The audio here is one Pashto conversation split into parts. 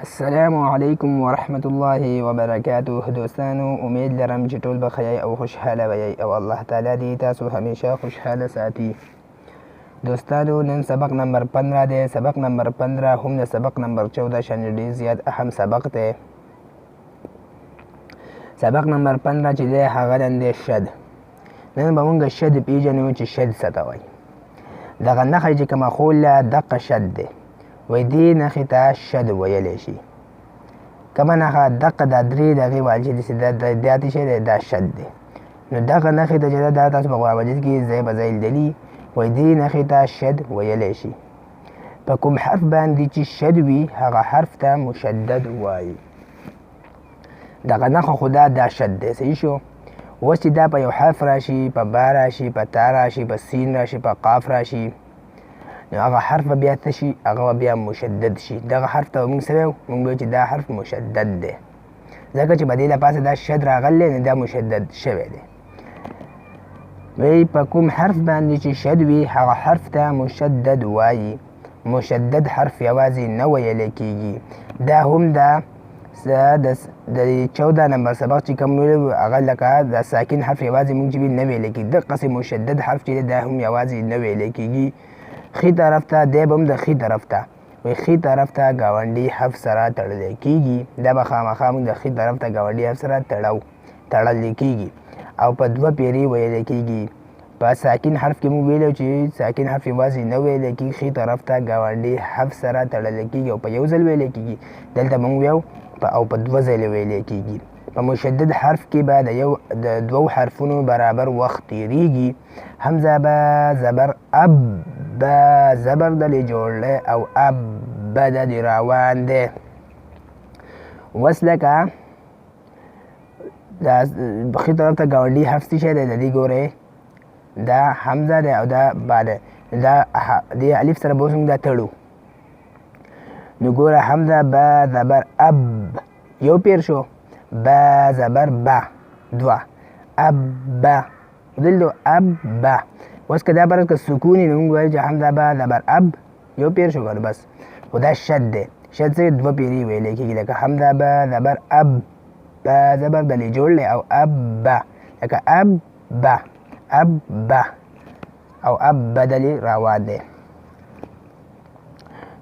السلام علیکم ورحمت الله وبرکاته. دوستانو امید لرم چې ټول به ښه او خوشحاله وئ او الله تعالی دې تاسو همیشه خوشحاله ساتي. دوستانو نن سبق نمبر 15 دی. سبق نمبر 15 هم د سبق نمبر 14 شان ډېر زیات اهم سبق دی. سبق نمبر 15 چې دی هغه دی شد. نن به موږ شد پیژنو چې شد څه ته وایي. دغه نښه چې کومه خوله دغه شد دی. وای دې نښې ته شد ویلی شي. کومه نښه دغه دا درې دغې ویل چې دا څه شی دی دا شد دی. نو دغه نښې ته چې دا تاسو په قرآن مجید کې ځای په ځای لیدلي وای دې نښې ته شد ویلی شي. په کوم حرف باندې چې شد وي هغه حرف ته مشدد وایي. دغه نښه خو دا شد دی. صحیح شو. اوس چې دا په یو حرف راشي، په با راشي، په تا راشي، په سین راشي، په قاف راشي، نو هغه حرف به بیا څه شي؟ هغه بیا مشدد شي. دغه حرف ته موږ څه وایو؟ موږ وایو چې دا حرف مشدد دی. ځکه چې په دې له پاسه دا شد راغلی نو دا مشدد شوی دی. وایي په کوم حرف باندې چې شد وي هغه حرف ته مشدد وایي. مشدد حرف یوازې نه ویلی کېږي. دا هم د 14 نمبر سبق چې کوم ویلو هغه لکه د ساکن حرف یوازې موږ چې نه ویلی کېږي. دقسې مشدد حرف چې دی دا هم یوازې نه ویلی کېږي. خي طرف ته دی به هم د خي طرف ته وایي خي طرف ته ګاونډي حرف سره تړلی کېږي. دا به خامخا موږ د خي طرف ته ګاونډي حرف سره تړلی کېږي او په دوه پیرې ویلی کېږي. په ساکن حرف کې موږ ویلو چې ساکن حرف یوازې نه ویلی کېږي. خي طرف ته ګاونډي حرف سره تړلی کېږي او په یو ځل ویلی کېږي. دلته موږ ویو او په دوه ځله ویلی کېږي. په مشدد حرف کې به د دوو حرفونو برابر وخت تیریږي. حمزه به زبر اب به زبر دلی جوړلی او اب به د دې روان دی. اوس لکه دا خي طرف ته ګاونډي حرف څه شی دی؟ د دې ګورئ دا حمزه دی او دا با دی. دا دې الف سره به اوس موږ دا تړو. نو ګوره حمزه به زبر اب یو پیر شو. با زبر با دوه اب با دلته اب با. اوس که دا برس که سکون وي نو موږ وایو چې حمزه به زبر اب یو پیر شو که بس. خو دا شد دی. شد څه دوه پیرې ویلی کېږي. لکه حمزه به زبر اب با زبر دلې جوړ دی او اب با لکه اب با اب با او اب بدلې روان دی.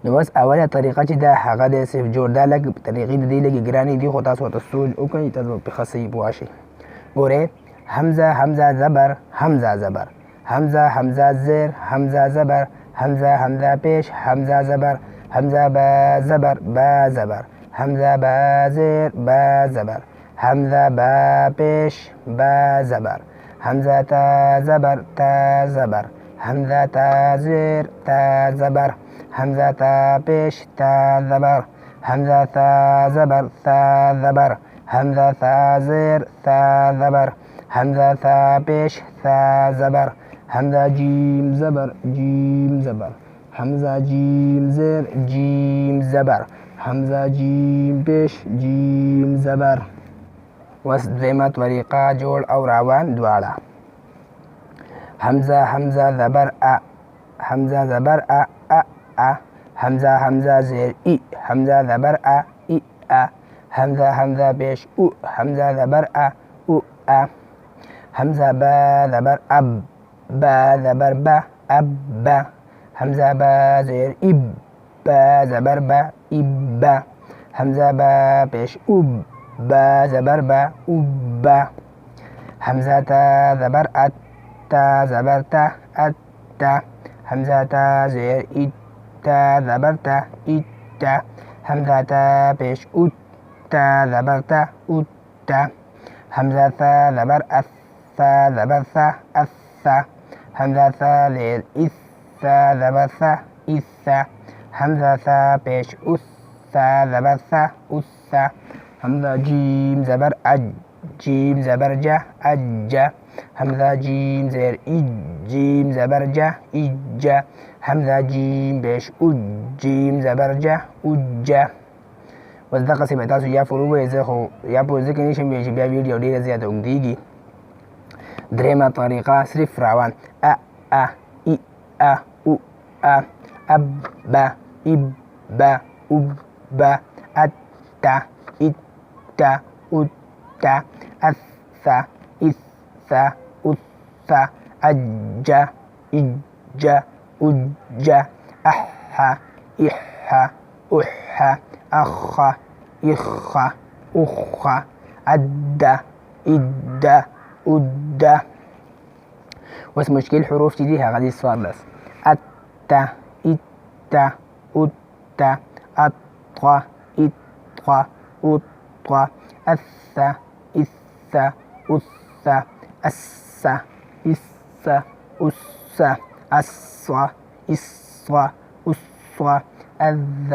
نو بس اوله طریقه چې دا هغه دی صرف جوړ. دا لږ طریقې د دې لږې ګرانې دي خو تاسو ورته سوچ وکړئ تاسو په ښه صحیح پوه شئ. ګورئ حمزه زبر حمزه زبر حمزه زیر حمزه زبر حمزه پیش حمزه زبر حمزه با زبر با زبر حمزه با زیر با زبر حمزه با پیش با زبر حمزه تا زبر تا زبر حمزه تا زیر تا زبر حمزه تا پیش تا زبر حمزه تا زبر تا زبر حمزه تا زیر تا زبر حمزه تا پیش تا زبر حمزه جیم زبر جیم زبر حمزه جیم زیر جیم زبر حمزه جیم پیش جیم زبر. اوس دویمه طریقه جوړ او روان دواړه. حمزه زبر ا حمزه زبر ا حمزه زیر ای حمزه زبر ا ای ا حمزه پیش او حمزه زبر ا او ا حمزه با زبر اب با زبر با اب با حمزه با زیر ای با زبر با ای با حمزه با پیش او با زبر با او با حمزه تا زبر ات تا زبر تا ات تا حمزه تا زیر ای تا زبر تا ای تا حمزه تا پیش او تا زبر تا او تا حمزه تا زبر ات تا زبر تا ات تا حمزه تا زیر ای تا زبر تا ای تا حمزه تا پیش او تا زبر تا او تا حمزه جیم زبر اج جیم زبر جا اج حمزه جیم زیر ای جیم زبر جا ایجا حمزه جیم پیش او جیم زبر جا اوجا. اوس دغسې به تاسو یا فرو ووایئ. زه خو یا پوه ځکه نشم ویلی چې بیا ویډیو ډېره زیاته اوږدېږي. درېیمه طریقه صرف روان ا ای او ا اب با اب با اوب با أت إت أت أث إث أث أج إج أج أح إح أح أخ إخ أخ أد إد أد. بس مشكلة الحروف دي غادي الصوار بس. أت إت أت أط إط أط أث إث أث أس إس أس أص إص أص أذ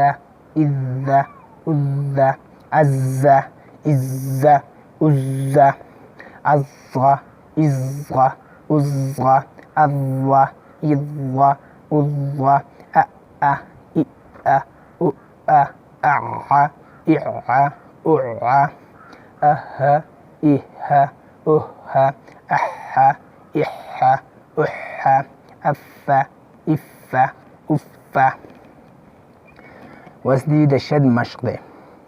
إذ أذ أز إز أز أصغ إصغ أصغ أضغ إضغ أضغ أأ إأ أؤ أع إع أع أه إه أه أح إح أح أف إف أف. وسديد الشد مشق.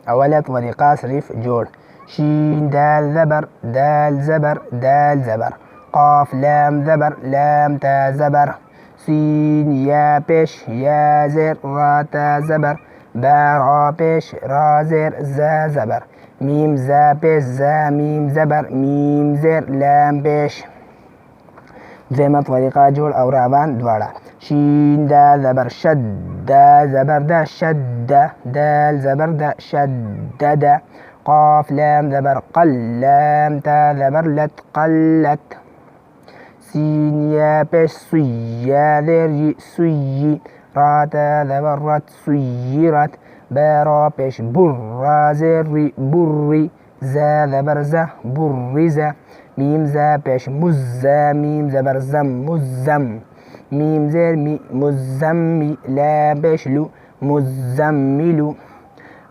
أولا طريقة صريف جور. شين دال زبر دال زبر دال زبر قاف لام زبر لام تا زبر سين يا بيش يا زر را تا زبر با را بيش را زر زا زبر ميم زا بيش زا ميم زبر ميم زر لام بيش. زي طريقة جول أو رابان دوارا. شين دا زبر شد دا زبر دا شد دال زبر دا شدد قاف لام زبر قل لام تا زبر لت قلت سين يا بيش سي يا ذر سي را تا زبر رت سيرت با را بيش بر زر بري زا زبر زه برزة ميم زا بيش مزة ميم زبر زم مزم ميم زر مي مزمي لا بيش لو مزملو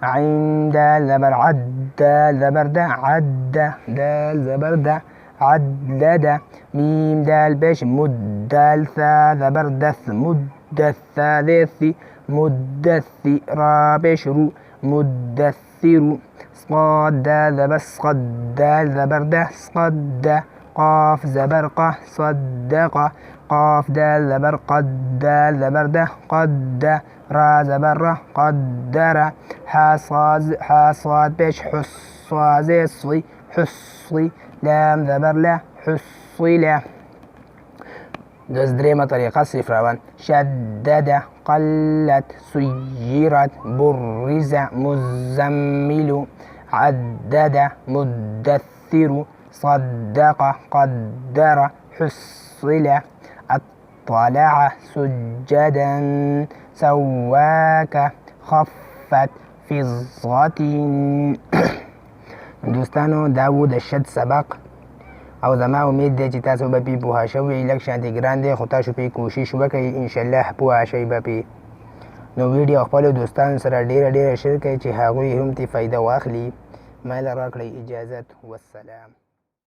عين دال زبر عد دال زبر دا عد دال زبر دا عدد ميم دال بيش مد دال ثا زبر دث مد الثالث مدثي را بيش رو مدثر صاد دال زبر صد دال زبر ده صد قاف زبر قه صدق قاف دال زبر قد دال زبر ده قد را زبر قدر حصاد بيش حصاد صي حصي لام زبر لا حصي. دوز دريمة طريقة صفر. شدد قلت سيرت برز مزمل عدد مدثر صدق قدر حصل اطلع سجدا سواك خفت فضة. دوستانو داود الشد سبق او زما امید دی چې تاسو به پی پوها شوي لږ شانتې ګران دی خو تاسو پې کوشش وکړئ انشاءالله پوه شئ به پې. نو ویډیو خپلو دوستانو سره ډیره شیر کړئ چې هغوی هم ترې فایده واخلي. مایله راکړئ اجازت والسلام.